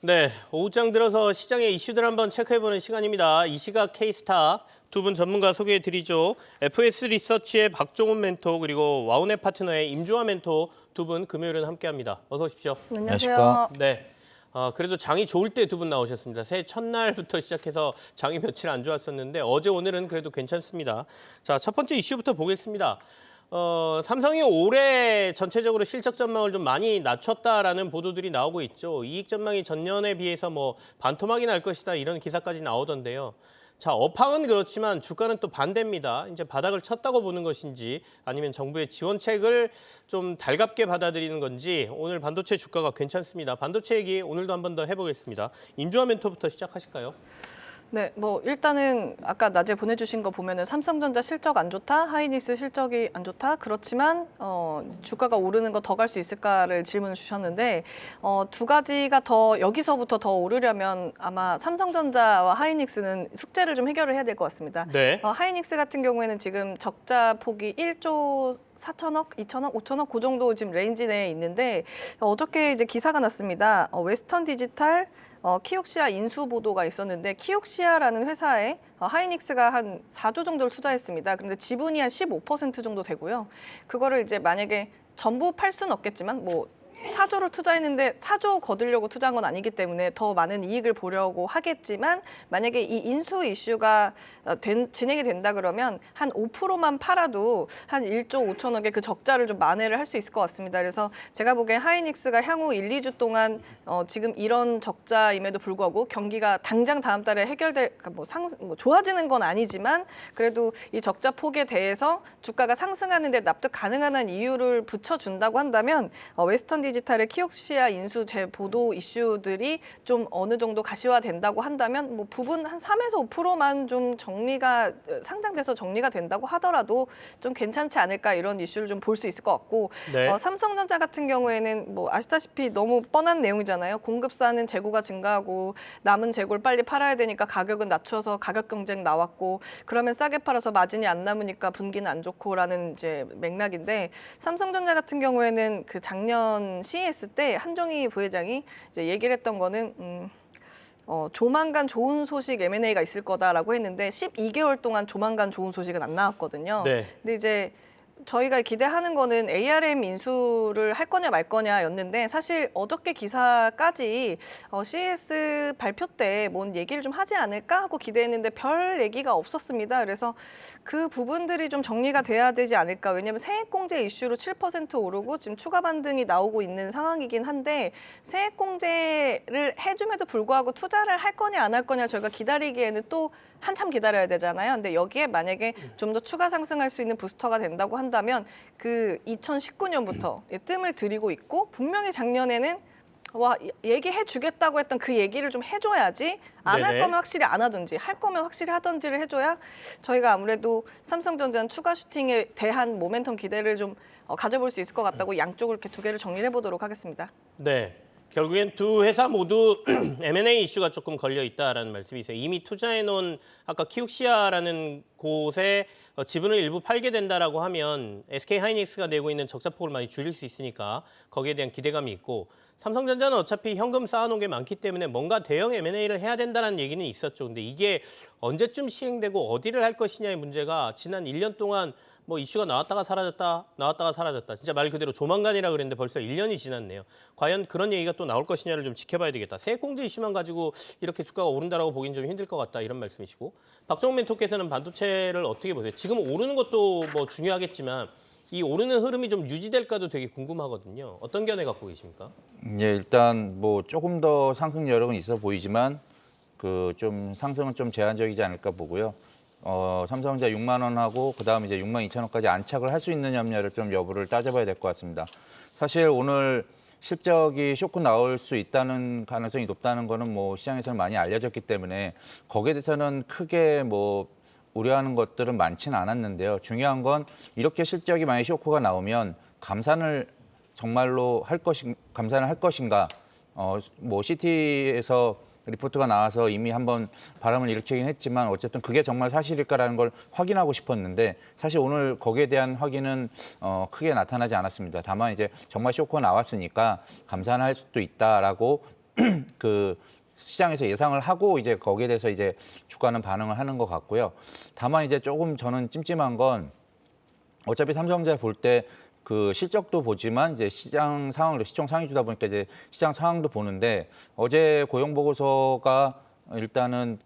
네, 오후장 들어서 시장의 이슈들 한번 체크해보는 시간입니다. 이 시각 K스타 두 분 전문가 소개해드리죠. FS 리서치의 박종훈 멘토 그리고 와우넷 파트너의 임주화 멘토 두 분 금요일은 함께합니다. 어서 오십시오. 안녕하세요. 네, 그래도 장이 좋을 때 두 분 나오셨습니다. 새해 첫날부터 시작해서 장이 며칠 안 좋았었는데 어제 오늘은 그래도 괜찮습니다. 자, 첫 번째 이슈부터 보겠습니다. 삼성이 올해 전체적으로 실적 전망을 좀 많이 낮췄다라는 보도들이 나오고 있죠. 이익 전망이 전년에 비해서 뭐 반토막이 날 것이다 이런 기사까지 나오던데요. 자, 업황은 그렇지만 주가는 또 반대입니다. 이제 바닥을 쳤다고 보는 것인지 아니면 정부의 지원책을 좀 달갑게 받아들이는 건지 오늘 반도체 주가가 괜찮습니다. 반도체 얘기 오늘도 한 번 더 해보겠습니다. 임주화 멘토부터 시작하실까요? 네, 뭐 일단은 아까 낮에 보내주신 거 보면은 삼성전자 실적 안 좋다, 하이닉스 실적이 안 좋다. 그렇지만 주가가 오르는 거 더 갈 수 있을까를 질문을 주셨는데 두 가지가 더 여기서부터 더 오르려면 아마 삼성전자와 하이닉스는 숙제를 좀 해결을 해야 될 것 같습니다. 네. 하이닉스 같은 경우에는 지금 적자 폭이 1조 4천억, 2천억, 5천억 그 정도 지금 레인지 내에 있는데 어저께 이제 기사가 났습니다. 웨스턴 디지털 키옥시아 인수 보도가 있었는데 키옥시아라는 회사에 하이닉스가 한 4조 정도를 투자했습니다. 그런데 지분이 한 15% 정도 되고요. 그거를 이제 만약에 전부 팔 수는 없겠지만 뭐 4조를 투자했는데 4조 거두려고 투자한 건 아니기 때문에 더 많은 이익을 보려고 하겠지만 만약에 이 인수 이슈가 진행이 된다 그러면 한 5%만 팔아도 한 1조 5천억의 그 적자를 좀 만회를 할 수 있을 것 같습니다. 그래서 제가 보기엔 하이닉스가 향후 1, 2주 동안 지금 이런 적자임에도 불구하고 경기가 당장 다음 달에 뭐 좋아지는 건 아니지만 그래도 이 적자 폭에 대해서 주가가 상승하는데 납득 가능한 한 이유를 붙여준다고 한다면 웨스턴 디지털의 키옥시아 인수 재보도 이슈들이 좀 어느 정도 가시화된다고 한다면 뭐 부분 한 3에서 5%만 좀 상장돼서 정리가 된다고 하더라도 좀 괜찮지 않을까 이런 이슈를 좀 볼 수 있을 것 같고 네. 삼성전자 같은 경우에는 뭐 아시다시피 너무 뻔한 내용이잖아요. 공급사는 재고가 증가하고 남은 재고를 빨리 팔아야 되니까 가격은 낮춰서 가격 경쟁 나왔고 그러면 싸게 팔아서 마진이 안 남으니까 분기는 안 좋고라는 이제 맥락인데 삼성전자 같은 경우에는 그 작년 CES 때 한종희 부회장이 이제 얘기를 했던 거는 조만간 좋은 소식 M&A가 있을 거다라고 했는데 12개월 동안 조만간 좋은 소식은 안 나왔거든요. 네. 근데 이제 저희가 기대하는 거는 ARM 인수를 할 거냐 말 거냐였는데 사실 어저께 기사까지 CES 발표 때 뭔 얘기를 좀 하지 않을까 하고 기대했는데 별 얘기가 없었습니다. 그래서 그 부분들이 좀 정리가 돼야 되지 않을까. 왜냐하면 세액공제 이슈로 7% 오르고 지금 추가 반등이 나오고 있는 상황이긴 한데 세액공제를 해줌에도 불구하고 투자를 할 거냐 안 할 거냐 저희가 기다리기에는 또 한참 기다려야 되잖아요. 근데 여기에 만약에 좀 더 추가 상승할 수 있는 부스터가 된다고 한다면 그 2019년부터 뜸을 들이고 있고 분명히 작년에는 얘기해 주겠다고 했던 그 얘기를 좀 해줘야지 안 할 네네. 거면 확실히 안 하든지 할 거면 확실히 하든지를 해줘야 저희가 아무래도 삼성전자는 추가 슈팅에 대한 모멘텀 기대를 좀 가져볼 수 있을 것 같다고 양쪽을 이렇게 두 개를 정리해 보도록 하겠습니다. 네. 결국엔 두 회사 모두 M&A 이슈가 조금 걸려 있다라는 말씀이세요. 이미 투자해 놓은 아까 키옥시아라는 곳에 지분을 일부 팔게 된다라고 하면 SK 하이닉스가 내고 있는 적자폭을 많이 줄일 수 있으니까 거기에 대한 기대감이 있고 삼성전자는 어차피 현금 쌓아놓은 게 많기 때문에 뭔가 대형 M&A를 해야 된다는 얘기는 있었죠. 근데 이게 언제쯤 시행되고 어디를 할 것이냐의 문제가 지난 1년 동안 뭐 이슈가 나왔다가 사라졌다, 나왔다가 사라졌다. 진짜 말 그대로 조만간이라 그랬는데 벌써 1년이 지났네요. 과연 그런 얘기가 또 나올 것이냐를 좀 지켜봐야 되겠다. 세액공제 이슈만 가지고 이렇게 주가가 오른다라고 보기는 좀 힘들 것 같다. 이런 말씀이시고. 박정훈 멘토께서는 반도체를 어떻게 보세요? 지금 오르는 것도 뭐 중요하겠지만 이 오르는 흐름이 좀 유지될까도 되게 궁금하거든요. 어떤 견해 갖고 계십니까? 예, 일단 뭐 조금 더 상승 여력은 있어 보이지만 그 좀 상승은 좀 제한적이지 않을까 보고요. 삼성전자 6만 원하고 그다음 이제 6만 2천 원까지 안착을 할 수 있느냐 없느냐를 좀 여부를 따져봐야 될 것 같습니다. 사실 오늘 실적이 쇼크 나올 수 있다는 가능성이 높다는 거는 뭐 시장에서는 많이 알려졌기 때문에 거기에 대해서는 크게 뭐 우려하는 것들은 많지는 않았는데요. 중요한 건 이렇게 실적이 만약 쇼크가 나오면 감산을 정말로 감산을 할 것인가? 뭐 CT에서 리포트가 나와서 이미 한번 바람을 일으키긴 했지만 어쨌든 그게 정말 사실일까라는 걸 확인하고 싶었는데 사실 오늘 거기에 대한 확인은 크게 나타나지 않았습니다. 다만 이제 정말 쇼크가 나왔으니까 감산할 수도 있다라고 그 시장에서 예상을 하고 이제 거기에 대해서 이제 주가는 반응을 하는 것 같고요. 다만 이제 조금 저는 찜찜한 건 어차피 삼성전자 볼 때 그 실적도 보지만 이제 시장 상황을 시총 상위주다 보니까 이제 시장 상황도 보는데 어제 고용 보고서가 일단은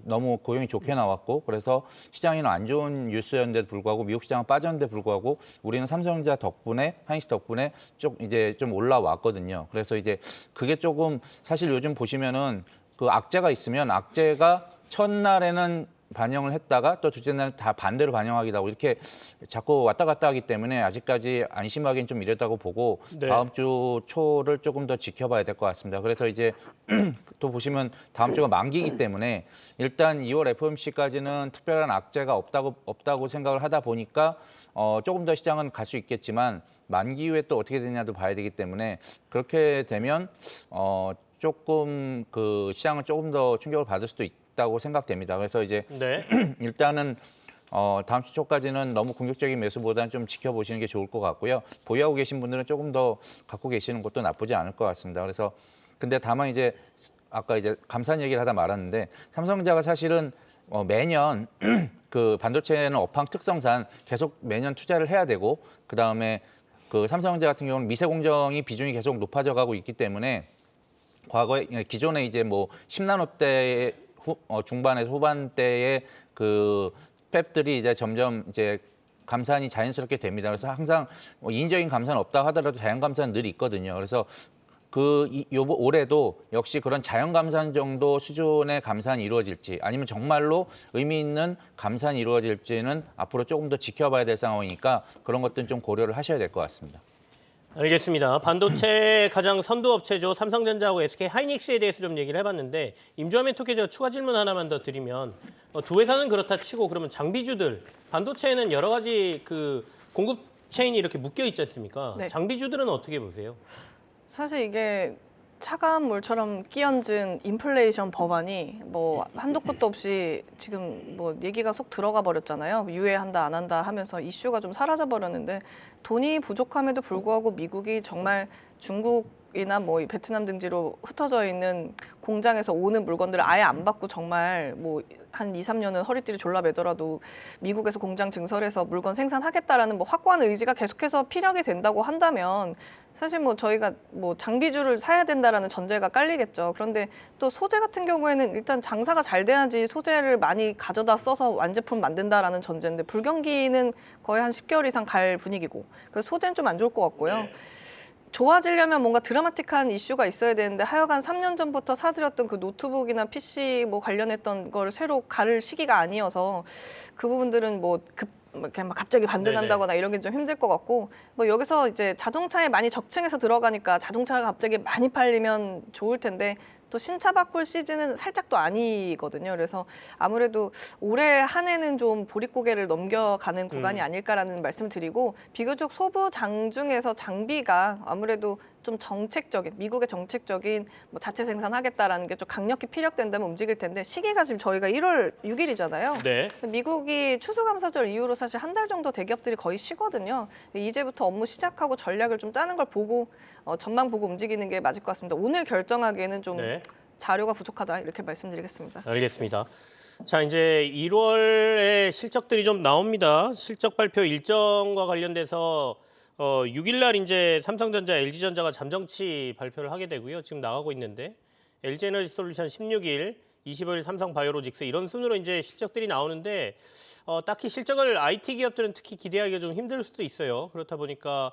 너무 고용이 좋게 나왔고 그래서 시장에는 안 좋은 뉴스였는데도 불구하고 미국 시장은 빠졌는데 불구하고 우리는 삼성전자 덕분에 하이닉스 덕분에 좀 올라왔거든요. 그래서 이제 그게 조금 사실 요즘 보시면은 그 악재가 있으면 악재가 첫날에는 반영을 했다가 또 둘째 날은 다 반대로 반영하기도 하고 이렇게 자꾸 왔다 갔다 하기 때문에 아직까지 안심하기는 좀 이랬다고 보고 네. 다음 주 초를 조금 더 지켜봐야 될 것 같습니다. 그래서 이제 또 보시면 다음 주가 만기이기 때문에 일단 2월 FOMC까지는 특별한 악재가 없다고 생각을 하다 보니까 조금 더 시장은 갈 수 있겠지만 만기 이후에 또 어떻게 되냐도 봐야 되기 때문에 그렇게 되면 조금 그 시장은 조금 더 충격을 받을 수도 있다고 생각됩니다. 그래서 이제 네. 일단은 다음 주 초까지는 너무 공격적인 매수보다는 좀 지켜보시는 게 좋을 것 같고요. 보유하고 계신 분들은 조금 더 갖고 계시는 것도 나쁘지 않을 것 같습니다. 그래서 근데 다만 이제 아까 이제 감산 얘기를 하다 말았는데 삼성전자가 사실은 매년 그 반도체는 업황 특성상 계속 매년 투자를 해야 되고 그 다음에 그 삼성전자 같은 경우는 미세 공정이 비중이 계속 높아져 가고 있기 때문에 과거에 기존에 이제 뭐 10나노대 중반에서 후반대의 그 팹들이 이제 점점 이제 감산이 자연스럽게 됩니다. 그래서 항상 인위적인 감산은 없다 하더라도 자연 감산은 늘 있거든요. 그래서 올해도 역시 그런 자연 감산 정도 수준의 감산이 이루어질지 아니면 정말로 의미 있는 감산이 이루어질지는 앞으로 조금 더 지켜봐야 될 상황이니까 그런 것들은 좀 고려를 하셔야 될 것 같습니다. 알겠습니다. 반도체 가장 선도 업체죠. 삼성전자하고 SK 하이닉스에 대해서 좀 얘기를 해봤는데 임주환 멘토께서 추가 질문 하나만 더 드리면 두 회사는 그렇다 치고 그러면 장비주들 반도체에는 여러 가지 그 공급 체인이 이렇게 묶여 있지 않습니까? 네. 장비주들은 어떻게 보세요? 사실 이게 차가운 물처럼 끼얹은 인플레이션 법안이 뭐 한도 끝도 없이 지금 뭐 얘기가 속 들어가 버렸잖아요. 유예한다 안 한다 하면서 이슈가 좀 사라져 버렸는데 돈이 부족함에도 불구하고 미국이 정말 중국이나 뭐 베트남 등지로 흩어져 있는 공장에서 오는 물건들을 아예 안 받고 정말 뭐 한 2, 3년은 허리띠를 졸라매더라도 미국에서 공장 증설해서 물건 생산하겠다라는 뭐 확고한 의지가 계속해서 피력이 된다고 한다면 사실 뭐 저희가 뭐 장비주를 사야 된다라는 전제가 깔리겠죠. 그런데 또 소재 같은 경우에는 일단 장사가 잘 돼야지 소재를 많이 가져다 써서 완제품 만든다라는 전제인데 불경기는 거의 한 10개월 이상 갈 분위기고 그래서 소재는 좀 안 좋을 것 같고요. 좋아지려면 뭔가 드라마틱한 이슈가 있어야 되는데 하여간 3년 전부터 사들였던 그 노트북이나 PC 뭐 관련했던 거를 새로 가를 시기가 아니어서 그 부분들은 이렇게 막 갑자기 반등한다거나 이런 게 좀 힘들 것 같고 뭐 여기서 이제 자동차에 많이 적층해서 들어가니까 자동차가 갑자기 많이 팔리면 좋을 텐데 또 신차 바꿀 시즌은 살짝 또 아니거든요. 그래서 아무래도 올해 한 해는 좀 보릿고개를 넘겨가는 구간이 아닐까라는 말씀 드리고 비교적 소부장 중에서 장비가 아무래도 좀 정책적인 미국의 정책적인 뭐 자체 생산하겠다라는 게 좀 강력히 피력된다면 움직일 텐데 시기가 지금 저희가 1월 6일이잖아요. 네. 미국이 추수감사절 이후로 사실 한 달 정도 대기업들이 거의 쉬거든요. 이제부터 업무 시작하고 전략을 좀 짜는 걸 보고 전망 보고 움직이는 게 맞을 것 같습니다. 오늘 결정하기에는 좀 네. 자료가 부족하다 이렇게 말씀드리겠습니다. 알겠습니다. 자, 이제 1월에 실적들이 좀 나옵니다. 실적 발표 일정과 관련돼서 6일 날 이제 삼성전자, LG전자가 잠정치 발표를 하게 되고요. 지금 나가고 있는데 LG에너지솔루션 16일, 25일 삼성바이오로직스 이런 순으로 이제 실적들이 나오는데 딱히 실적을 IT 기업들은 특히 기대하기가 좀 힘들 수도 있어요. 그렇다 보니까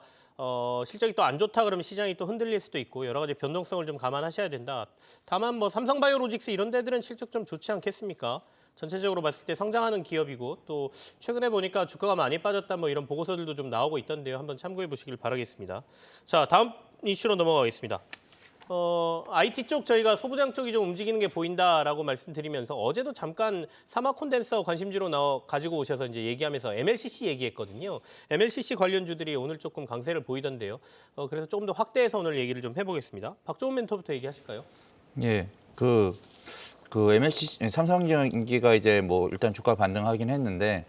실적이 또 안 좋다 그러면 시장이 또 흔들릴 수도 있고 여러 가지 변동성을 좀 감안하셔야 된다. 다만 뭐 삼성바이오로직스 이런 데들은 실적 좀 좋지 않겠습니까? 전체적으로 봤을 때 성장하는 기업이고 또 최근에 보니까 주가가 많이 빠졌다 뭐 이런 보고서들도 좀 나오고 있던데요. 한번 참고해 보시길 바라겠습니다. 자, 다음 이슈로 넘어가겠습니다. IT 쪽 저희가 소부장 쪽이 좀 움직이는 게 보인다라고 말씀드리면서 어제도 잠깐 사마 콘덴서 관심주로 가지고 오셔서 이제 얘기하면서 MLCC 얘기했거든요. MLCC 관련주들이 오늘 조금 강세를 보이던데요. 그래서 조금 더 확대해서 오늘 얘기를 좀 해보겠습니다. 박종훈 멘토부터 얘기하실까요? 예, 그 MLCC 삼성전기가 이제 뭐 일단 주가 반등하긴 했는데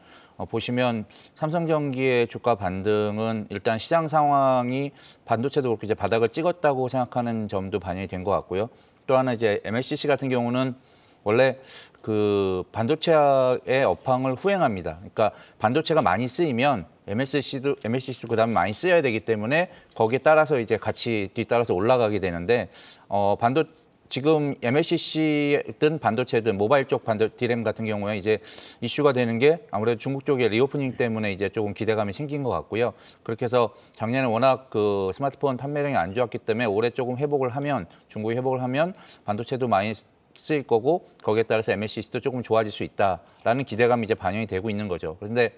보시면 삼성전기의 주가 반등은 일단 시장 상황이 반도체도 그렇게 이제 바닥을 찍었다고 생각하는 점도 반영이 된 것 같고요. 또 하나 이제 MLCC 같은 경우는 원래 그 반도체의 업황을 후행합니다. 그러니까 반도체가 많이 쓰이면 MLCC도 그다음에 많이 쓰여야 되기 때문에 거기에 따라서 이제 같이 뒤따라서 올라가게 되는데 지금 MLCC든 반도체든 모바일 쪽 D램 같은 경우에 이제 이슈가 되는 게 아무래도 중국 쪽의 리오프닝 때문에 이제 조금 기대감이 생긴 것 같고요. 그렇게 해서 작년에 워낙 그 스마트폰 판매량이 안 좋았기 때문에 올해 조금 중국이 회복을 하면 반도체도 많이 쓰일 거고 거기에 따라서 MLCC도 조금 좋아질 수 있다라는 기대감이 이제 반영이 되고 있는 거죠. 그런데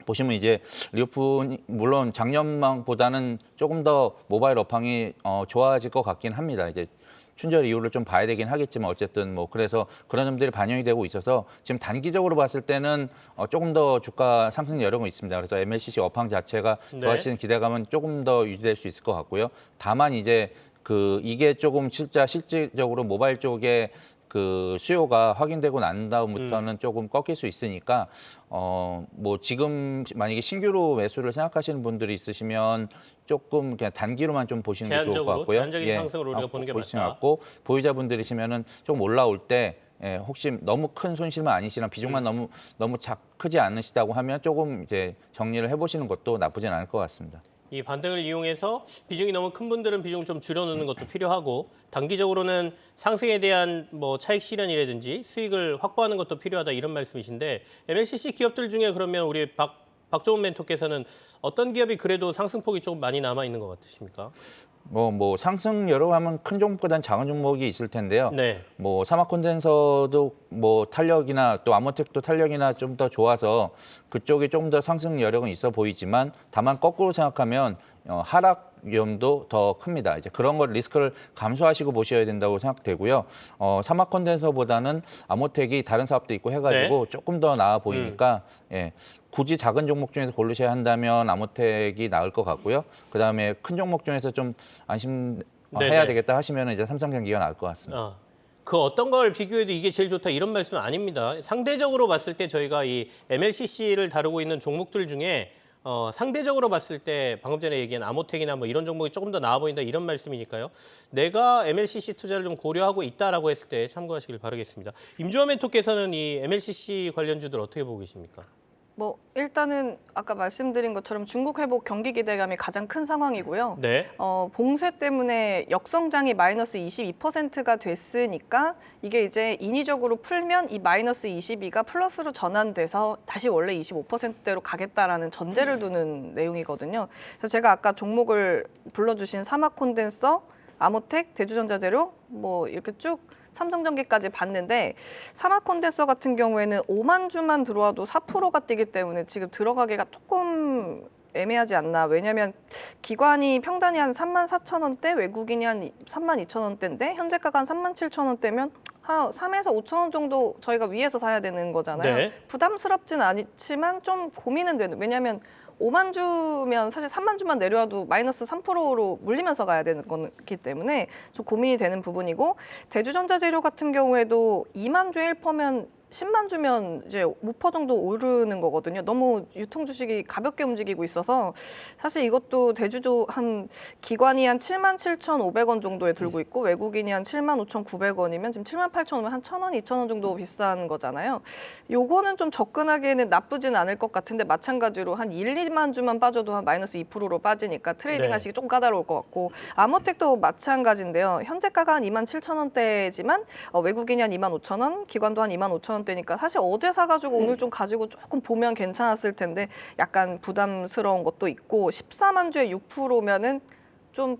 보시면 이제 리오프닝 물론 작년보다는 조금 더 모바일 업황이 좋아질 것 같긴 합니다. 이제 춘절 이후를 좀 봐야 되긴 하겠지만 어쨌든 뭐 그래서 그런 점들이 반영이 되고 있어서 지금 단기적으로 봤을 때는 조금 더 주가 상승 여력은 있습니다. 그래서 MLCC 업황 자체가 좋아지는 기대감은 조금 더 유지될 수 있을 것 같고요. 다만 이제 이게 조금 실질적으로 모바일 쪽에 그 수요가 확인되고 난 다음부터는 조금 꺾일 수 있으니까 뭐 지금 만약에 신규로 매수를 생각하시는 분들이 있으시면 조금 그냥 단기로만 좀 보시는 게 좋을 것 같고요. 제한적인 상승으로 우리가 보는 게 맞다. 보유자분들이시면은 좀 올라올 때 혹시 너무 큰 손실만 아니시나 비중만 너무 크지 않으시다고 하면 조금 이제 정리를 해보시는 것도 나쁘진 않을 것 같습니다. 이 반등을 이용해서 비중이 너무 큰 분들은 비중을 좀 줄여놓는 것도 필요하고 단기적으로는 상승에 대한 뭐 차익 실현이라든지 수익을 확보하는 것도 필요하다 이런 말씀이신데 MLCC 기업들 중에 그러면 우리 박종훈 멘토께서는 어떤 기업이 그래도 상승폭이 조금 많이 남아 있는 것 같으십니까? 뭐 상승 여러 하면 큰 종목보다는 작은 종목이 있을 텐데요. 네. 뭐 사막 콘덴서도 뭐 탄력이나 또 아모텍도 탄력이나 좀 더 좋아서 그쪽이 좀 더 상승 여력은 있어 보이지만 다만 거꾸로 생각하면 하락 위험도 더 큽니다. 이제 그런 걸 리스크를 감소하시고 보셔야 된다고 생각되고요. 사막 콘덴서보다는 아모텍이 다른 사업도 있고 해가지고 조금 더 나아 보이니까 굳이 작은 종목 중에서 고르셔야 한다면 아모텍이 나을 것 같고요. 그다음에 큰 종목 중에서 좀 안심해야 되겠다 하시면 이제 삼성전기가 나을 것 같습니다. 그 어떤 걸 비교해도 이게 제일 좋다 이런 말씀은 아닙니다. 상대적으로 봤을 때 저희가 이 MLCC를 다루고 있는 종목들 중에 상대적으로 봤을 때 방금 전에 얘기한 아모텍이나 뭐 이런 종목이 조금 더 나아 보인다 이런 말씀이니까요. 내가 MLCC 투자를 좀 고려하고 있다라고 했을 때 참고하시길 바라겠습니다. 임주환 멘토께서는 이 MLCC 관련주들 어떻게 보고 계십니까? 뭐 일단은 아까 말씀드린 것처럼 중국 회복 경기 기대감이 가장 큰 상황이고요. 네. 봉쇄 때문에 역성장이 마이너스 22%가 됐으니까 이게 이제 인위적으로 풀면 이 마이너스 22가 플러스로 전환돼서 다시 원래 25%대로 가겠다라는 전제를 두는 내용이거든요. 그래서 제가 아까 종목을 불러주신 사막 콘덴서, 아모텍, 대주전자재료 뭐 이렇게 쭉 삼성전기까지 봤는데 사막 콘덴서 같은 경우에는 5만 주만 들어와도 4%가 뛰기 때문에 지금 들어가기가 조금 애매하지 않나. 왜냐하면 기관이 평단이 한 34,000원대, 외국인이 한 32,000원대인데 현재가가 한 37,000원대면 한 3에서 5,000원 정도 저희가 위에서 사야 되는 거잖아요. 네. 부담스럽진 않지만 좀 고민은 되는. 왜냐하면 5만 주면 사실 3만 주만 내려와도 마이너스 3%로 물리면서 가야 되는 거기 때문에 좀 고민이 되는 부분이고 대주전자재료 같은 경우에도 2만 주에 1%면 10만 주면 이제 5% 정도 오르는 거거든요. 너무 유통 주식이 가볍게 움직이고 있어서 사실 이것도 대주주 한 기관이 한 77,500원 정도에 들고 있고 외국인이 한 75,900원이면 지금 78,000원이면 한 1,000원, 2,000원 정도 비싼 거잖아요. 요거는 좀 접근하기에는 나쁘진 않을 것 같은데 마찬가지로 한 1, 2만 주만 빠져도 한 마이너스 2%로 빠지니까 트레이딩 하시기 좀 까다로울 것 같고 아모텍도 마찬가지인데요. 현재가가 한 27,000원대지만 외국인이 한 25,000원, 기관도 한 25,000원 대니까 사실 어제 사가지고 오늘 좀 가지고 조금 보면 괜찮았을 텐데 약간 부담스러운 것도 있고 14만 주에 6%면은 좀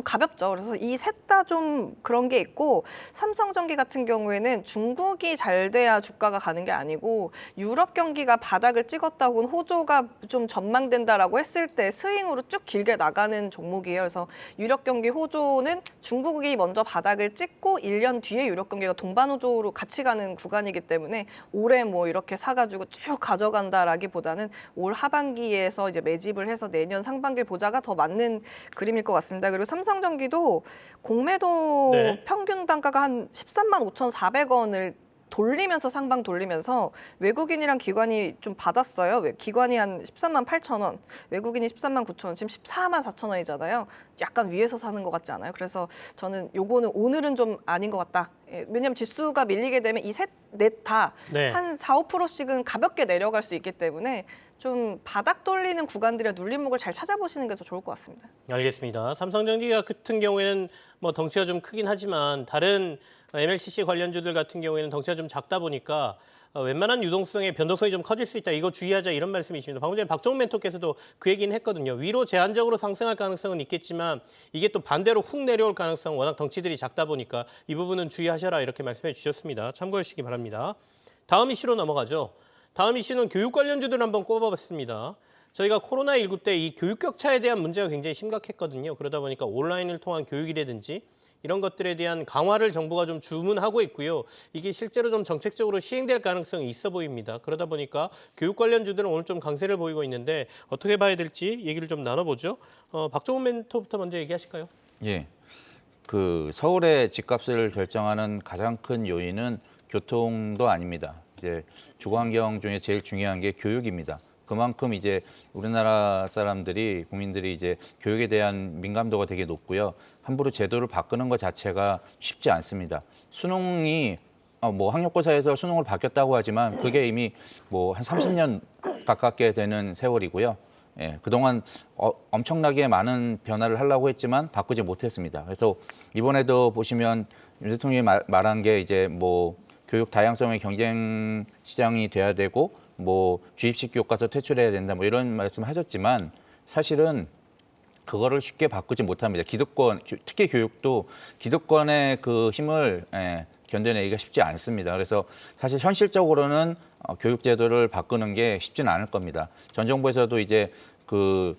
가볍죠. 그래서 이 셋 다 좀 그런 게 있고 삼성전기 같은 경우에는 중국이 잘 돼야 주가가 가는 게 아니고 유럽 경기가 바닥을 찍었다고는 호조가 좀 전망된다라고 했을 때 스윙으로 쭉 길게 나가는 종목이에요. 그래서 유럽 경기 호조는 중국이 먼저 바닥을 찍고 1년 뒤에 유럽 경기가 동반 호조로 같이 가는 구간이기 때문에 올해 뭐 이렇게 사가지고 쭉 가져간다라기보다는 올 하반기에서 이제 매집을 해서 내년 상반기 보자가 더 맞는 그림일 것 같습니다. 그리고 삼성전기도 공매도 평균 단가가 한 13만 5,400원을 돌리면서 상방 돌리면서 외국인이랑 기관이 좀 받았어요. 기관이 한 13만 8천 원, 외국인이 13만 9천 원, 지금 14만 4천 원이잖아요. 약간 위에서 사는 것 같지 않아요? 그래서 저는 요거는 오늘은 좀 아닌 것 같다. 예, 왜냐하면 지수가 밀리게 되면 이 넷 다 한 4, 5%씩은 가볍게 내려갈 수 있기 때문에 좀 바닥 돌리는 구간들의 눌림목을 잘 찾아보시는 게 더 좋을 것 같습니다. 알겠습니다. 삼성전기가 같은 경우에는 뭐 덩치가 좀 크긴 하지만 다른 MLCC 관련주들 같은 경우에는 덩치가 좀 작다 보니까 웬만한 유동성의 변동성이 좀 커질 수 있다. 이거 주의하자 이런 말씀이십니다. 방금 전에 박정훈 멘토께서도 그 얘기는 했거든요. 위로 제한적으로 상승할 가능성은 있겠지만 이게 또 반대로 훅 내려올 가능성 워낙 덩치들이 작다 보니까 이 부분은 주의하셔라 이렇게 말씀해 주셨습니다. 참고해 주시기 바랍니다. 다음 이슈로 넘어가죠. 다음 이슈는 교육 관련주들 한번 꼽아봤습니다. 저희가 코로나19 때 이 교육 격차에 대한 문제가 굉장히 심각했거든요. 그러다 보니까 온라인을 통한 교육이라든지 이런 것들에 대한 강화를 정부가 좀 주문하고 있고요. 이게 실제로 좀 정책적으로 시행될 가능성이 있어 보입니다. 그러다 보니까 교육 관련주들은 오늘 좀 강세를 보이고 있는데 어떻게 봐야 될지 얘기를 좀 나눠보죠. 박정훈 멘토부터 먼저 얘기하실까요? 예. 그 서울의 집값을 결정하는 가장 큰 요인은 교통도 아닙니다. 이제 주거 환경 중에 제일 중요한 게 교육입니다. 그만큼 이제 우리나라 사람들이 국민들이 이제 교육에 대한 민감도가 되게 높고요. 함부로 제도를 바꾸는 것 자체가 쉽지 않습니다. 수능이 뭐 학력고사에서 수능을 바뀌었다고 하지만 그게 이미 뭐 한 30년 가깝게 되는 세월이고요. 예, 그동안 엄청나게 많은 변화를 하려고 했지만 바꾸지 못했습니다. 그래서 이번에도 보시면 윤 대통령이 말한 게 이제 뭐 교육 다양성의 경쟁 시장이 돼야 되고 뭐 주입식 교과서 퇴출해야 된다 뭐 이런 말씀하셨지만 사실은 그거를 쉽게 바꾸지 못합니다. 기득권, 특히 교육도 기득권의 그 힘을 견뎌내기가 쉽지 않습니다. 그래서 사실 현실적으로는 교육 제도를 바꾸는 게 쉽지는 않을 겁니다. 전 정부에서도 이제 그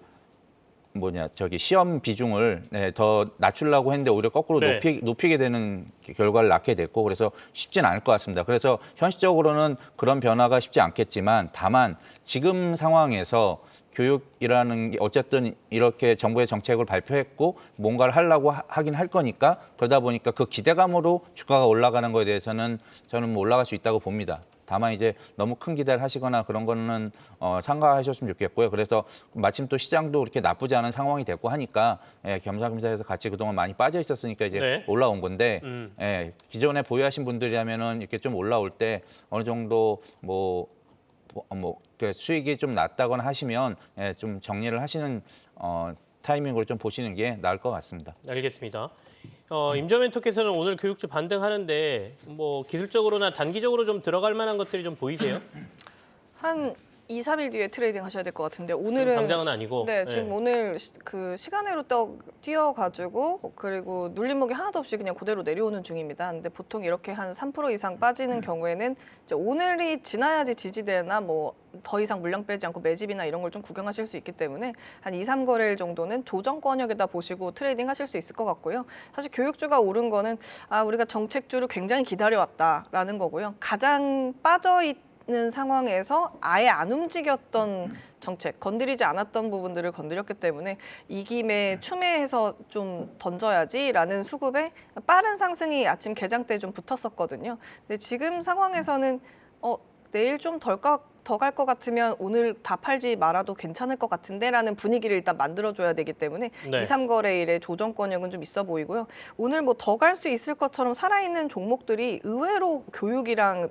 시험 비중을 더 낮추려고 했는데 오히려 거꾸로 네. 높이게 되는 결과를 낳게 됐고 그래서 쉽지는 않을 것 같습니다. 그래서 현실적으로는 그런 변화가 쉽지 않겠지만 다만 지금 상황에서 교육이라는 게 어쨌든 이렇게 정부의 정책을 발표했고 뭔가를 하려고 하긴 할 거니까 그러다 보니까 그 기대감으로 주가가 올라가는 거에 대해서는 저는 뭐 올라갈 수 있다고 봅니다. 다만 이제 너무 큰 기대를 하시거나 그런 거는 삼가하셨으면 좋겠고요. 그래서 마침 또 시장도 그렇게 나쁘지 않은 상황이 됐고 하니까 겸사겸사해서 같이 그동안 많이 빠져 있었으니까 이제 네. 올라온 건데 기존에 보유하신 분들이라면은 이렇게 좀 올라올 때 어느 정도 그 수익이 좀 낮다거나 하시면 좀 정리를 하시는 타이밍으로 좀 보시는 게 나을 것 같습니다. 알겠습니다. 임조 멘토께서는 오늘 교육주 반등하는데 뭐 기술적으로나 단기적으로 좀 들어갈 만한 것들이 좀 보이세요? 한 2, 3일 뒤에 트레이딩 하셔야 될 것 같은데 오늘은 당장은 아니고. 네, 지금 오늘 그 시간으로 뛰어가지고 그리고 눌림목이 하나도 없이 그냥 그대로 내려오는 중입니다. 근데 보통 이렇게 한 3% 이상 빠지는 경우에는 이제 오늘이 지나야지 지지대나 뭐 더 이상 물량 빼지 않고 매집이나 이런 걸 좀 구경하실 수 있기 때문에 한 2, 3거래일 정도는 조정권역에다 보시고 트레이딩 하실 수 있을 것 같고요. 사실 교육주가 오른 거는 우리가 정책주를 굉장히 기다려왔다라는 거고요. 가장 빠져있는 상황에서 아예 안 움직였던 정책, 건드리지 않았던 부분들을 건드렸기 때문에 이 김에 추매해서 좀 던져야지라는 수급에 빠른 상승이 아침 개장 때 좀 붙었었거든요. 근데 지금 상황에서는 내일 좀 더 갈 것 같으면 오늘 다 팔지 말아도 괜찮을 것 같은데라는 분위기를 일단 만들어줘야 되기 때문에 네. 2, 3거래일에 조정권역은 좀 있어 보이고요. 오늘 뭐 더 갈 수 있을 것처럼 살아있는 종목들이 의외로 교육이랑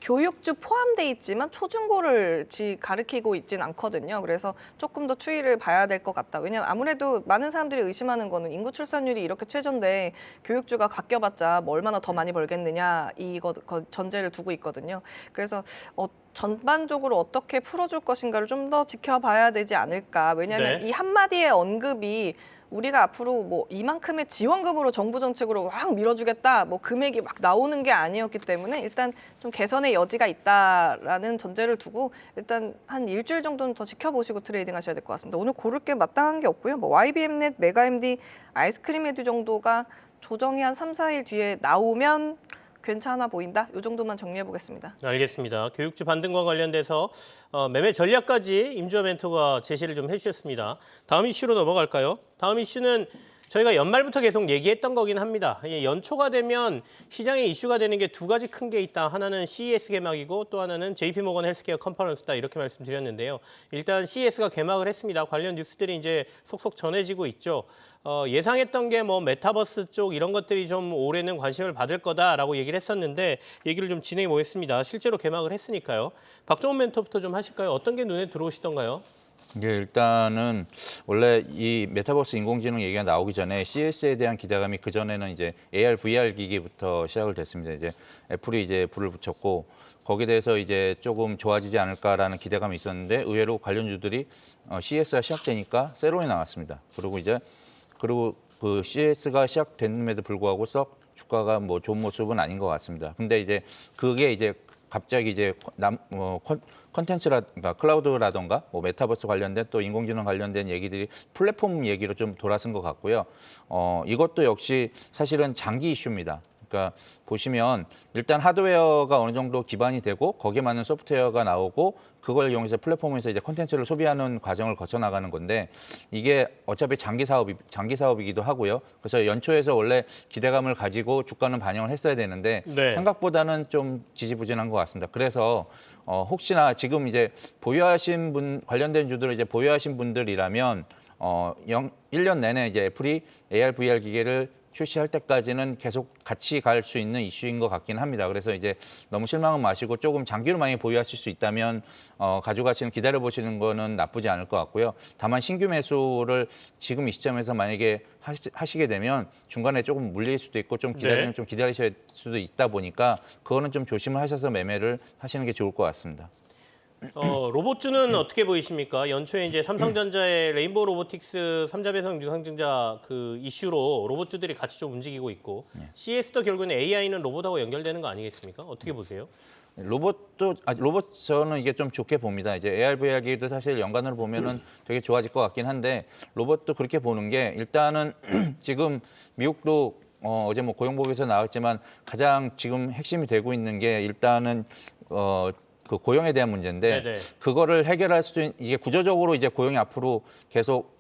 교육주 포함돼 있지만 초중고를 가리키고 있진 않거든요. 그래서 조금 더 추이를 봐야 될 것 같다. 왜냐하면 아무래도 많은 사람들이 의심하는 거는 인구 출산율이 이렇게 최저인데 교육주가 깎여봤자 뭐 얼마나 더 많이 벌겠느냐 이거 전제를 두고 있거든요. 그래서 전반적으로 어떻게 풀어줄 것인가를 좀 더 지켜봐야 되지 않을까. 왜냐하면 네. 이 한마디의 언급이 우리가 앞으로 뭐 이만큼의 지원금으로 정부 정책으로 확 밀어주겠다, 뭐 금액이 막 나오는 게 아니었기 때문에 일단 좀 개선의 여지가 있다라는 전제를 두고 일단 한 일주일 정도는 더 지켜보시고 트레이딩 하셔야 될 것 같습니다. 오늘 고를 게 마땅한 게 없고요. 뭐 YBM넷, 메가MD, 아이스크림에듀 정도가 조정이 한 3, 4일 뒤에 나오면 괜찮아 보인다. 이 정도만 정리해 보겠습니다. 알겠습니다. 교육주 반등과 관련돼서 매매 전략까지 임주호 멘토가 제시를 좀 해주셨습니다. 다음 이슈로 넘어갈까요? 다음 이슈는 저희가 연말부터 계속 얘기했던 거긴 합니다. 연초가 되면 시장에 이슈가 되는 게 두 가지 큰 게 있다. 하나는 CES 개막이고 또 하나는 JP모건 헬스케어 컨퍼런스다. 이렇게 말씀드렸는데요. 일단 CES가 개막을 했습니다. 관련 뉴스들이 이제 속속 전해지고 있죠. 예상했던 게 뭐 메타버스 쪽 이런 것들이 좀 올해는 관심을 받을 거다라고 얘기를 했었는데 얘기를 좀 진행해 보겠습니다. 실제로 개막을 했으니까요. 박종훈 멘토부터 좀 하실까요? 어떤 게 눈에 들어오시던가요? 이게 일단은 원래 이 메타버스 인공지능 얘기가 나오기 전에 CES에 대한 기대감이 그 전에는 이제 AR, VR 기기부터 시작을 됐습니다. 이제 애플이 이제 불을 붙였고 거기에 대해서 이제 조금 좋아지지 않을까라는 기대감이 있었는데 의외로 관련주들이 CES가 시작되니까 세론이 나왔습니다. 그리고 그 CES가 시작됐음에도 불구하고 썩 주가가 뭐 좋은 모습은 아닌 것 같습니다. 근데 이제 그게 이제 갑자기 이제 컨텐츠라 클라우드라던가 뭐 메타버스 관련된 또 인공지능 관련된 얘기들이 플랫폼 얘기로 좀 돌아선 것 같고요. 이것도 역시 사실은 장기 이슈입니다. 그러니까 보시면 일단 하드웨어가 어느 정도 기반이 되고 거기에 맞는 소프트웨어가 나오고 그걸 이용해서 플랫폼에서 이제 콘텐츠를 소비하는 과정을 거쳐 나가는 건데 이게 어차피 장기 사업이기도 하고요. 그래서 연초에서 원래 기대감을 가지고 주가는 반영을 했어야 되는데 네. 생각보다는 좀 지지부진한 것 같습니다. 그래서 혹시나 지금 이제 보유하신 분 관련된 주들을 이제 보유하신 분들이라면 1년 내내 이제 애플이 AR, VR 기계를 출시할 때까지는 계속 같이 갈 수 있는 이슈인 것 같긴 합니다. 그래서 이제 너무 실망은 마시고 조금 장기로 많이 보유하실 수 있다면 가져가시는 기다려 보시는 거는 나쁘지 않을 것 같고요. 다만 신규 매수를 지금 이 시점에서 만약에 하시게 되면 중간에 조금 물릴 수도 있고 좀 기다리면 좀 기다리실 수도 있다 보니까 그거는 좀 조심을 하셔서 매매를 하시는 게 좋을 것 같습니다. 로봇주는 어떻게 보이십니까? 연초에 이제 삼성전자의 레인보우 로보틱스 3자 배송 유상증자 그 이슈로 로봇주들이 같이 좀 움직이고 있고 CES도 결국은 AI는 로봇하고 연결되는 거 아니겠습니까? 어떻게 보세요? 로봇 저는 이게 좀 좋게 봅니다. 이제 AR, VR 기기도 사실 연관으로 보면은 되게 좋아질 것 같긴 한데 로봇도 그렇게 보는 게 일단은 지금 미국도 어제 뭐 고용보고에서 나왔지만 가장 지금 핵심이 되고 있는 게 일단은 그 고용에 대한 문제인데 네네. 그거를 해결할 수 있는 이게 구조적으로 이제 고용이 앞으로 계속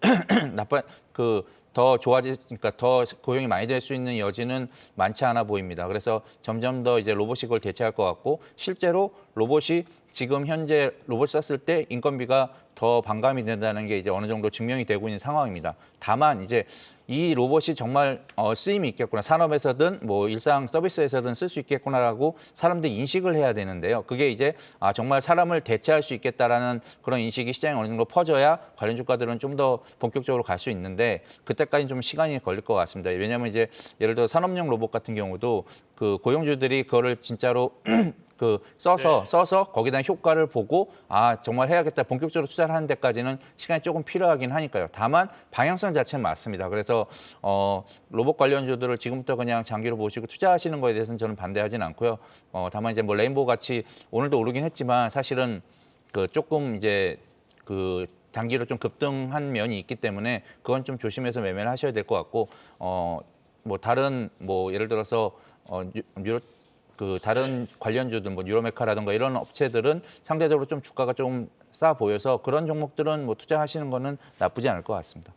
더 좋아지니까 더 고용이 많이 될 수 있는 여지는 많지 않아 보입니다. 그래서 점점 더 이제 로봇이 그걸 대체할 것 같고 실제로 로봇이 지금 현재 로봇 썼을 때 인건비가 더 반감이 된다는 게 이제 어느 정도 증명이 되고 있는 상황입니다. 다만 이제 이 로봇이 정말 쓰임이 있겠구나. 산업에서든 뭐 일상 서비스에서든 쓸 수 있겠구나라고 사람들이 인식을 해야 되는데요. 그게 이제 정말 사람을 대체할 수 있겠다라는 그런 인식이 시장에 어느 정도 퍼져야 관련 주가들은 좀 더 본격적으로 갈 수 있는데 그때까지는 좀 시간이 걸릴 것 같습니다. 왜냐하면 이제 예를 들어 산업용 로봇 같은 경우도 그 고용주들이 그거를 진짜로 써서 거기다 효과를 보고 정말 해야겠다 본격적으로 투자를 하는 데까지는 시간이 조금 필요하긴 하니까요. 다만 방향성 자체는 맞습니다. 그래서 로봇 관련주들을 지금부터 그냥 장기로 보시고 투자하시는 거에 대해서는 저는 반대하진 않고요. 다만 이제 뭐 레인보우 같이 오늘도 오르긴 했지만 사실은 그 조금 이제 그 단기로 좀 급등한 면이 있기 때문에 그건 좀 조심해서 매매를 하셔야 될 것 같고 뭐 다른 뭐 예를 들어서 다른 관련주들 뭐 뉴로메카라든가 이런 업체들은 상대적으로 좀 주가가 좀 싸 보여서 그런 종목들은 뭐 투자하시는 거는 나쁘지 않을 것 같습니다.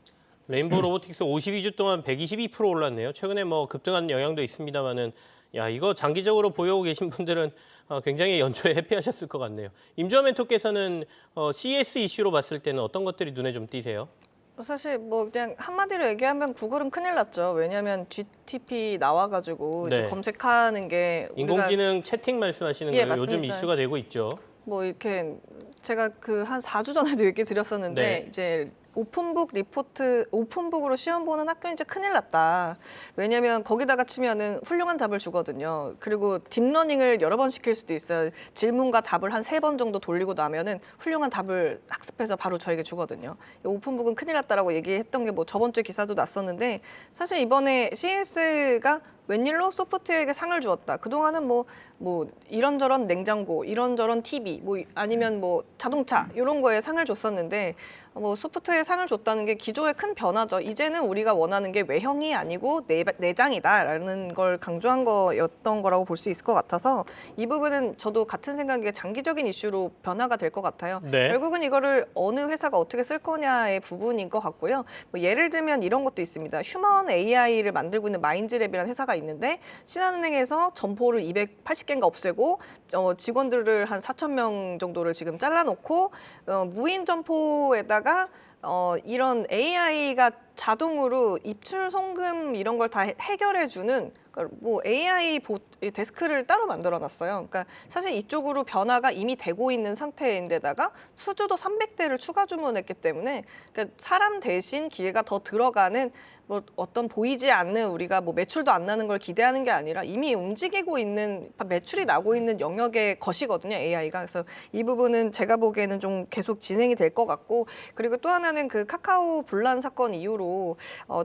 레인보우 로보틱스 52주 동안 122% 올랐네요. 최근에 뭐 급등한 영향도 있습니다만은 이거 장기적으로 보유하고 계신 분들은 굉장히 연초에 해피하셨을 것 같네요. 임주환 멘토께서는 CES 이슈로 봤을 때는 어떤 것들이 눈에 좀 띄세요? 사실 뭐 그냥 한마디로 얘기하면 구글은 큰일 났죠. 왜냐하면 GTP 나와가지고 이제 네. 검색하는 게 인공지능 채팅 말씀하시는 예, 거예요? 요즘 맞습니다. 이슈가 되고 있죠. 뭐 이렇게 제가 그 한 4주 전에도 얘기 드렸었는데 네. 이제 오픈북으로 시험 보는 학교는 이제 큰일 났다. 왜냐하면 거기다가 치면은 훌륭한 답을 주거든요. 그리고 딥러닝을 여러 번 시킬 수도 있어요. 질문과 답을 한 3번 정도 돌리고 나면은 훌륭한 답을 학습해서 바로 저에게 주거든요. 오픈북은 큰일 났다라고 얘기했던 게 뭐 저번 주 기사도 났었는데 사실 이번에 CES가 웬일로 소프트웨어에게 상을 주었다. 그동안은 뭐 이런저런 냉장고, 이런저런 TV, 뭐 아니면 뭐 자동차 이런 거에 상을 줬었는데 뭐 소프트웨어 상을 줬다는 게 기조의 큰 변화죠. 이제는 우리가 원하는 게 외형이 아니고 내장이다라는 걸 강조한 거였던 거라고 볼 수 있을 것 같아서 이 부분은 저도 같은 생각에 장기적인 이슈로 변화가 될 것 같아요. 네. 결국은 이거를 어느 회사가 어떻게 쓸 거냐의 부분인 것 같고요. 뭐 예를 들면 이런 것도 있습니다. 휴먼 AI를 만들고 있는 마인즈랩이라는 회사가 있는데 신한은행에서 점포를 280개인가 없애고 직원들을 한 4,000명 정도를 지금 잘라놓고 무인 점포에다가 이런 AI가 자동으로 입출 송금 이런 걸 다 해결해주는 그러니까 뭐 AI 데스크를 따로 만들어놨어요. 그러니까 사실 이쪽으로 변화가 이미 되고 있는 상태인데다가 수주도 300대를 추가 주문했기 때문에 그러니까 사람 대신 기계가 더 들어가는 뭐 어떤 보이지 않는 우리가 뭐 매출도 안 나는 걸 기대하는 게 아니라 이미 움직이고 있는 매출이 나고 있는 영역의 것이거든요, AI가. 그래서 이 부분은 제가 보기에는 좀 계속 진행이 될 것 같고 그리고 또 하나는 그 카카오 분란 사건 이후로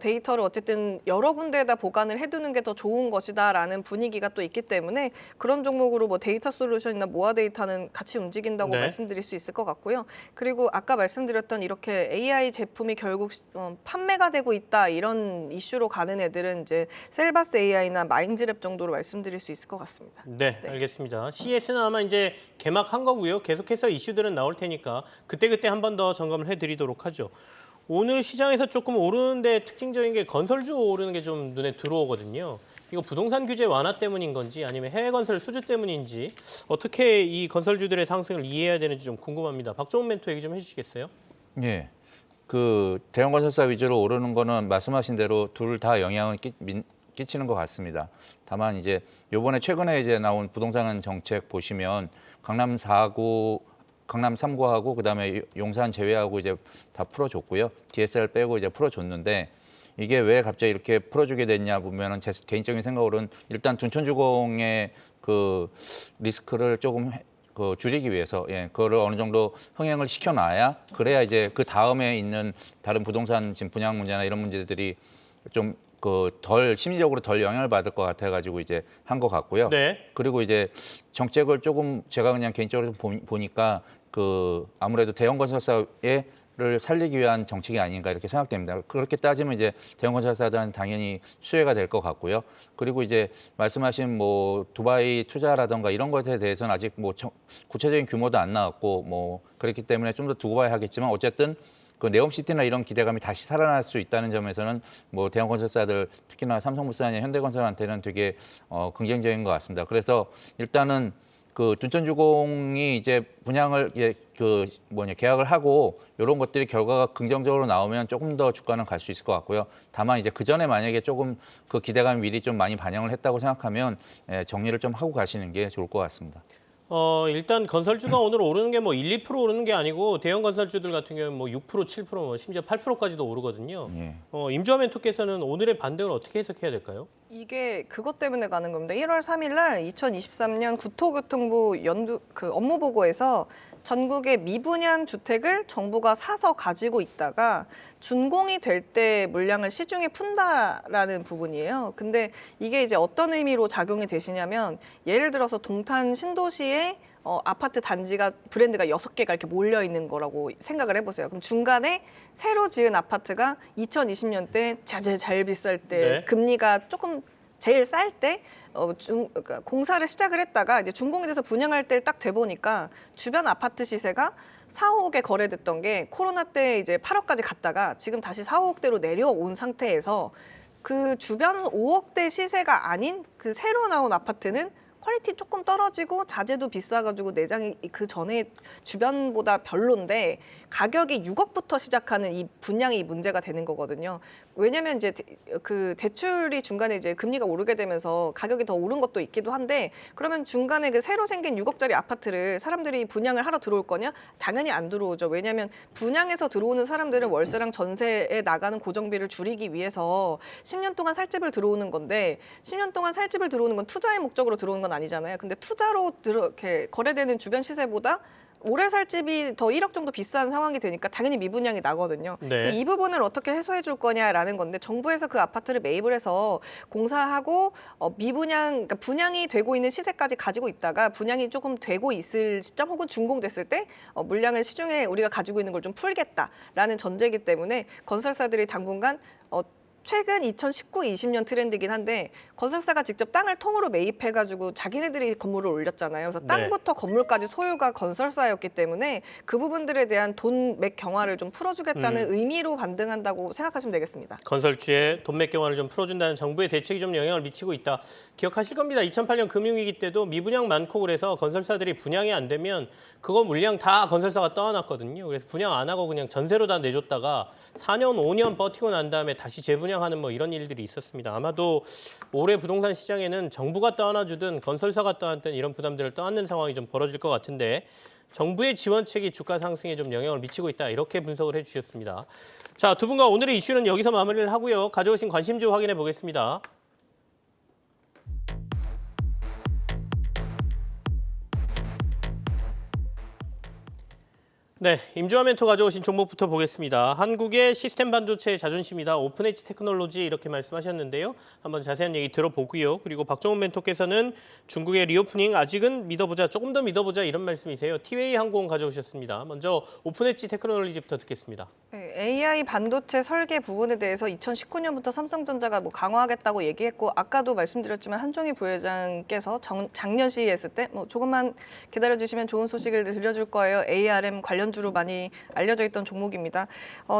데이터를 어쨌든 여러 군데에다 보관을 해두는 게 더 좋은 것이다라는 분위기가 또 있기 때문에 그런 종목으로 뭐 데이터 솔루션이나 모아 데이터는 같이 움직인다고 네. 말씀드릴 수 있을 것 같고요. 그리고 아까 말씀드렸던 이렇게 AI 제품이 결국 판매가 되고 있다 이런 이슈로 가는 애들은 이제 셀바스 AI나 마인즈랩 정도로 말씀드릴 수 있을 것 같습니다. 네, 알겠습니다. CS는 아마 이제 개막한 거고요. 계속해서 이슈들은 나올 테니까 그때그때 한 번 더 점검을 해드리도록 하죠. 오늘 시장에서 조금 오르는데 특징적인 게 건설주 오르는 게 좀 눈에 들어오거든요. 이거 부동산 규제 완화 때문인 건지 아니면 해외 건설 수주 때문인지 어떻게 이 건설주들의 상승을 이해해야 되는지 좀 궁금합니다. 박종훈 멘토 얘기 좀 해주시겠어요? 예. 그 대형 건설사 위주로 오르는 거는 말씀하신 대로 둘 다 영향을 끼치는 것 같습니다. 다만 이제 요번에 최근에 이제 나온 부동산 정책 보시면 강남 4구, 강남 3구하고 그다음에 용산 제외하고 이제 다 풀어줬고요. DSR 빼고 이제 풀어줬는데 이게 왜 갑자기 이렇게 풀어주게 됐냐 보면은 제 개인적인 생각으로는 일단 둔촌주공의 그 리스크를 조금 줄이기 위해서 그거를 어느 정도 흥행을 시켜놔야 그래야 이제 그 다음에 있는 다른 부동산 지금 분양 문제나 이런 문제들이 좀 덜 심리적으로 덜 영향을 받을 것 같아가지고 이제 한 것 같고요. 네. 그리고 이제 정책을 조금 제가 그냥 개인적으로 보니까 아무래도 대형 건설사를 살리기 위한 정책이 아닌가 이렇게 생각됩니다. 그렇게 따지면 이제 대형 건설사들은 당연히 수혜가 될 것 같고요. 그리고 이제 말씀하신 뭐 두바이 투자라든가 이런 것에 대해서는 아직 뭐 구체적인 규모도 안 나왔고 뭐 그렇기 때문에 좀 더 두고 봐야 하겠지만 어쨌든 그 네옴시티나 이런 기대감이 다시 살아날 수 있다는 점에서는 뭐 대형 건설사들 특히나 삼성물산이나 현대건설한테는 되게 긍정적인 것 같습니다. 그래서 일단은 그 둔촌주공이 이제 분양을 계약을 하고 이런 것들이 결과가 긍정적으로 나오면 조금 더 주가는 갈 수 있을 것 같고요. 다만 이제 그 전에 만약에 조금 그 기대감이 미리 좀 많이 반영을 했다고 생각하면 정리를 좀 하고 가시는 게 좋을 것 같습니다. 일단 건설주가 오늘 오르는 게 뭐 1, 2% 오르는 게 아니고 대형 건설주들 같은 경우는 뭐 6%, 7%, 뭐 심지어 8%까지도 오르거든요. 예. 임주환 멘토께서는 오늘의 반등을 어떻게 해석해야 될까요? 이게 그것 때문에 가는 겁니다. 1월 3일 날 2023년 국토교통부 업무 보고에서 전국의 미분양 주택을 정부가 사서 가지고 있다가 준공이 될 때 물량을 시중에 푼다라는 부분이에요. 근데 이게 이제 어떤 의미로 작용이 되시냐면 예를 들어서 동탄 신도시에 아파트 단지가 브랜드가 6개가 이렇게 몰려 있는 거라고 생각을 해보세요. 그럼 중간에 새로 지은 아파트가 2020년 때 제일 비쌀 때 네. 금리가 조금 제일 쌀 때 그러니까 공사를 시작을 했다가 이제 준공이 돼서 분양할 때 딱 돼 보니까 주변 아파트 시세가 4, 5억에 거래됐던 게 코로나 때 이제 8억까지 갔다가 지금 다시 4, 5억대로 내려온 상태에서 그 주변 5억대 시세가 아닌 그 새로 나온 아파트는 퀄리티 조금 떨어지고 자재도 비싸가지고 내장이 그 전에 주변보다 별론데 가격이 6억부터 시작하는 이 분양이 문제가 되는 거거든요. 왜냐하면 이제 그 대출이 중간에 이제 금리가 오르게 되면서 가격이 더 오른 것도 있기도 한데 그러면 중간에 그 새로 생긴 6억짜리 아파트를 사람들이 분양을 하러 들어올 거냐? 당연히 안 들어오죠. 왜냐하면 분양해서 들어오는 사람들은 월세랑 전세에 나가는 고정비를 줄이기 위해서 10년 동안 살 집을 들어오는 건데 10년 동안 살 집을 들어오는 건 투자의 목적으로 들어오는 건 아니잖아요. 근데 투자로 이렇게 거래되는 주변 시세보다 오래 살 집이 더 1억 정도 비싼 상황이 되니까 당연히 미분양이 나거든요. 네. 이 부분을 어떻게 해소해 줄 거냐라는 건데 정부에서 그 아파트를 매입을 해서 공사하고 미분양, 그러니까 분양이 되고 있는 시세까지 가지고 있다가 분양이 조금 되고 있을 시점 혹은 준공됐을 때 물량을 시중에 우리가 가지고 있는 걸 좀 풀겠다라는 전제이기 때문에 건설사들이 당분간 최근 2019, 20년 트렌드이긴 한데 건설사가 직접 땅을 통으로 매입해가지고 자기네들이 건물을 올렸잖아요. 그래서 땅부터 건물까지 소유가 건설사였기 때문에 그 부분들에 대한 돈 맥 경화를 좀 풀어주겠다는 의미로 반등한다고 생각하시면 되겠습니다. 건설주의 돈맥 경화를 좀 풀어준다는 정부의 대책이 좀 영향을 미치고 있다. 기억하실 겁니다. 2008년 금융위기 때도 미분양 많고 그래서 건설사들이 분양이 안 되면 그거 물량 다 건설사가 떠안았거든요. 그래서 분양 안 하고 그냥 전세로 다 내줬다가 4년, 5년 버티고 난 다음에 다시 재분양하는 뭐 이런 일들이 있었습니다. 아마도 올해 부동산 시장에는 정부가 떠안아주든 건설사가 떠안든 이런 부담들을 떠안는 상황이 좀 벌어질 것 같은데 정부의 지원책이 주가 상승에 좀 영향을 미치고 있다. 이렇게 분석을 해주셨습니다. 자, 두 분과 오늘의 이슈는 여기서 마무리를 하고요. 가져오신 관심주 확인해 보겠습니다. 네, 임주화 멘토 가져오신 종목부터 보겠습니다. 한국의 시스템 반도체의 자존심이다. 오픈엣지 테크놀로지 이렇게 말씀하셨는데요. 한번 자세한 얘기 들어보고요. 그리고 박종훈 멘토께서는 중국의 리오프닝 아직은 믿어보자, 조금 더 믿어보자 이런 말씀이세요. 티웨이 항공 가져오셨습니다. 먼저 오픈엣지 테크놀로지부터 듣겠습니다. 네, AI 반도체 설계 부분에 대해서 2019년부터 삼성전자가 뭐 강화하겠다고 얘기했고 아까도 말씀드렸지만 한종희 부회장께서 작년 CES 때 뭐 조금만 기다려주시면 좋은 소식을 들려줄 거예요. ARM 관련주로 많이 알려져 있던 종목입니다.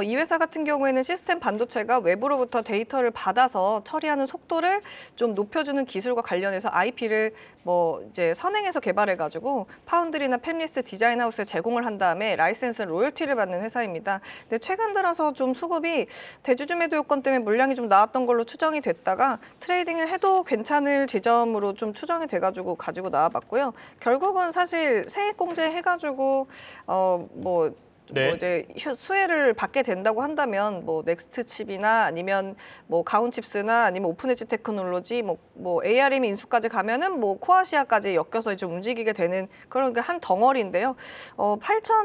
이 회사 같은 경우에는 시스템 반도체가 외부로부터 데이터를 받아서 처리하는 속도를 좀 높여주는 기술과 관련해서 IP를 뭐 이제 선행해서 개발해가지고 파운드리나 팹리스 디자인하우스에 제공을 한 다음에 라이센스 로열티를 받는 회사입니다. 근데 최근 들어서 좀 수급이 대주주 매도 요건 때문에 물량이 좀 나왔던 걸로 추정이 됐다가 트레이딩을 해도 괜찮을 지점으로 좀 추정이 돼가지고 가지고 나와봤고요. 결국은 사실 세액공제 해가지고 뭐 이제 수혜를 받게 된다고 한다면 뭐 넥스트 칩이나 아니면 뭐 가온 칩스나 아니면 오픈엣지 테크놀로지 뭐 ARM 인수까지 가면은 뭐 코아시아까지 엮여서 이제 움직이게 되는 그런 한 덩어리인데요.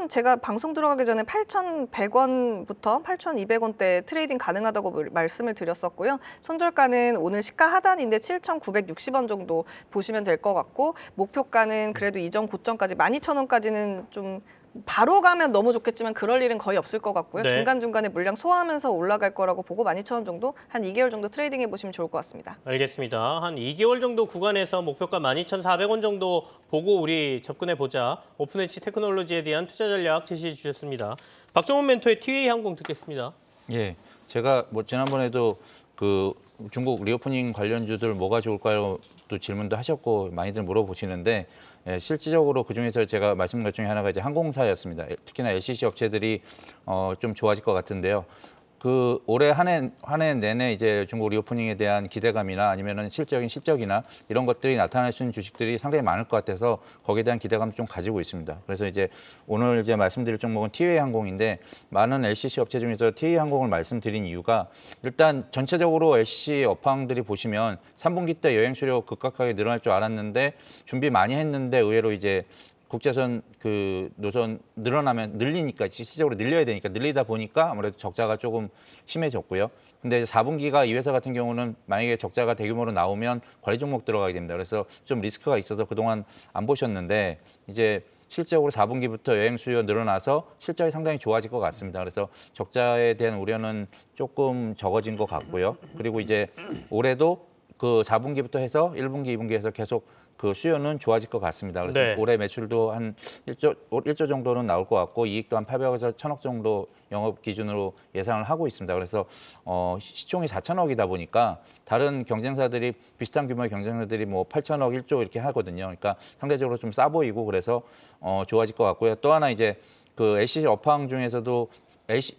제가 방송 들어가기 전에 8,100원부터 8,200원대 트레이딩 가능하다고 말씀을 드렸었고요. 손절가는 오늘 시가 하단인데 7,960원 정도 보시면 될 것 같고 목표가는 그래도 이전 고점까지 12,000원까지는 좀 바로 가면 너무 좋겠지만 그럴 일은 거의 없을 것 같고요. 네. 중간중간에 물량 소화하면서 올라갈 거라고 보고 12,000원 정도 한 2개월 정도 트레이딩 해보시면 좋을 것 같습니다. 알겠습니다. 한 2개월 정도 구간에서 목표가 12,400원 정도 보고 우리 접근해보자. 오픈엣지 테크놀로지에 대한 투자 전략 제시해 주셨습니다. 박종훈 멘토의 티웨이 항공 듣겠습니다. 예, 제가 뭐 지난번에도 그 중국 리오프닝 관련주들 뭐가 좋을까요? 또 질문도 하셨고 많이들 물어보시는데 실질적으로 그중에서 제가 말씀드린 것 중에 하나가 이제 항공사였습니다. 특히나 LCC 업체들이 좀 좋아질 것 같은데요. 그 올해 한 해 내내 이제 중국 리오프닝에 대한 기대감이나 아니면은 실적인 실적이나 이런 것들이 나타날 수 있는 주식들이 상당히 많을 것 같아서 거기에 대한 기대감을 좀 가지고 있습니다. 그래서 이제 오늘 이제 말씀드릴 종목은 티웨이 항공인데 많은 LCC 업체 중에서 티웨이 항공을 말씀드린 이유가 일단 전체적으로 LCC 업황들이 보시면 3분기 때 여행 수요 급격하게 늘어날 줄 알았는데 준비 많이 했는데 의외로 이제 국제선 그 노선 늘리니까 실질적으로 늘려야 되니까 늘리다 보니까 아무래도 적자가 조금 심해졌고요. 근데 4분기가 이 회사 같은 경우는 만약에 적자가 대규모로 나오면 관리 종목 들어가게 됩니다. 그래서 좀 리스크가 있어서 그동안 안 보셨는데 이제 실적으로 4분기부터 여행 수요 늘어나서 실적이 상당히 좋아질 것 같습니다. 그래서 적자에 대한 우려는 조금 적어진 것 같고요. 그리고 이제 올해도 그 4분기부터 해서 1분기, 2분기에서 계속 그 수요는 좋아질 것 같습니다. 그래서 네. 올해 매출도 한 1조 정도는 나올 것 같고 이익도 한 800에서 1,000억 정도 영업 기준으로 예상을 하고 있습니다. 그래서 시총이 4,000억이다 보니까 다른 경쟁사들이 비슷한 규모의 경쟁사들이 뭐 8,000억, 1조 이렇게 하거든요. 그러니까 상대적으로 좀 싸 보이고 그래서 좋아질 것 같고요. 또 하나 이제 그 LCC 업황 중에서도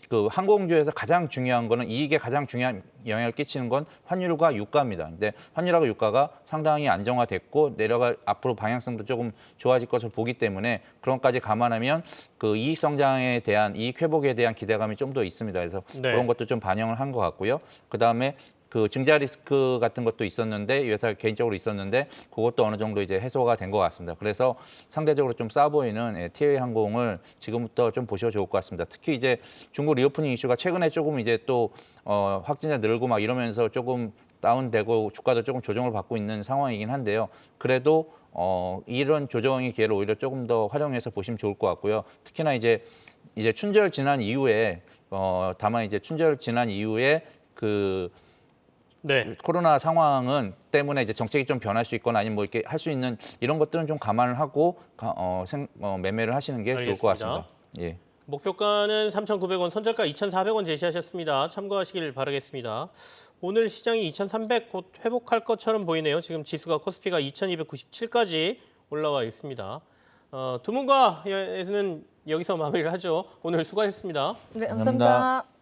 그 항공주에서 가장 중요한 거는 이익에 가장 중요한 영향을 끼치는 건 환율과 유가입니다. 근데 환율하고 유가가 상당히 안정화됐고 내려갈 앞으로 방향성도 조금 좋아질 것을 보기 때문에 그런 것까지 감안하면 그 이익 성장에 대한 이익 회복에 대한 기대감이 좀 더 있습니다. 그래서 네. 그런 것도 좀 반영을 한 것 같고요. 그다음에 그 증자 리스크 같은 것도 있었는데 이 회사 개인적으로 있었는데 그것도 어느 정도 이제 해소가 된 것 같습니다. 그래서 상대적으로 좀 싸 보이는 TA 항공을 지금부터 좀 보셔도 좋을 것 같습니다. 특히 이제 중국 리오프닝 이슈가 최근에 조금 이제 또 확진자 늘고 막 이러면서 조금 다운되고 주가도 조금 조정을 받고 있는 상황이긴 한데요. 그래도 이런 조정의 기회를 오히려 조금 더 활용해서 보시면 좋을 것 같고요. 특히나 이제 춘절 지난 이후에 다만 이제 춘절 지난 이후에 그 네. 코로나 상황은 때문에 이제 정책이 좀 변할 수 있거나 아니면 뭐 이렇게 할 수 있는 이런 것들은 좀 감안을 하고 매매를 하시는 게 좋을 것 같습니다. 예. 목표가는 3,900원, 선절가 2,400원 제시하셨습니다. 참고하시길 바라겠습니다. 오늘 시장이 2,300 곧 회복할 것처럼 보이네요. 지금 지수가 코스피가 2,297까지 올라와 있습니다. 두 분과에서는 여기서 마무리를 하죠. 오늘 수고하셨습니다. 네, 감사합니다. 감사합니다.